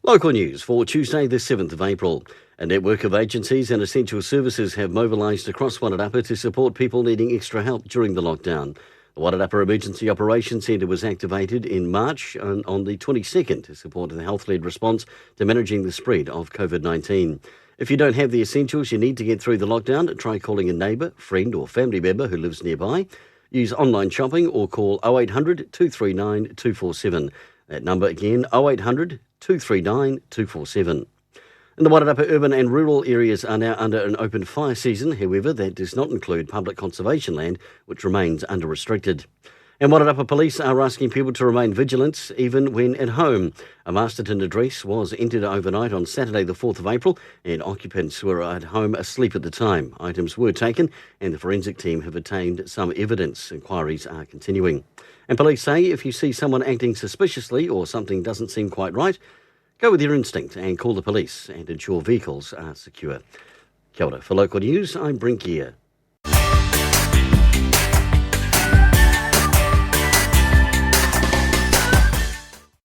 Local news for Tuesday the 7th of April. A network of agencies and essential services have mobilised across Wairarapa to support people needing extra help during the lockdown. The Wairarapa Emergency Operations Centre was activated in March on the 22nd to support the health-led response to managing the spread of COVID-19. If you don't have the essentials you need to get through the lockdown, try calling a neighbour, friend or family member who lives nearby. Use online shopping or call 0800 239 247. That number again, 0800 239 247. And the Wairarapa urban and rural areas are now under an open fire season. However, that does not include public conservation land, which remains under-restricted. And Wairarapa police are asking people to remain vigilant even when at home. A Masterton address was entered overnight on Saturday the 4th of April and occupants were at home asleep at the time. Items were taken and the forensic team have obtained some evidence. Inquiries are continuing. And police say if you see someone acting suspiciously or something doesn't seem quite right, go with your instinct and call the police and ensure vehicles are secure. Kia ora. For local news, I'm Brent Gare.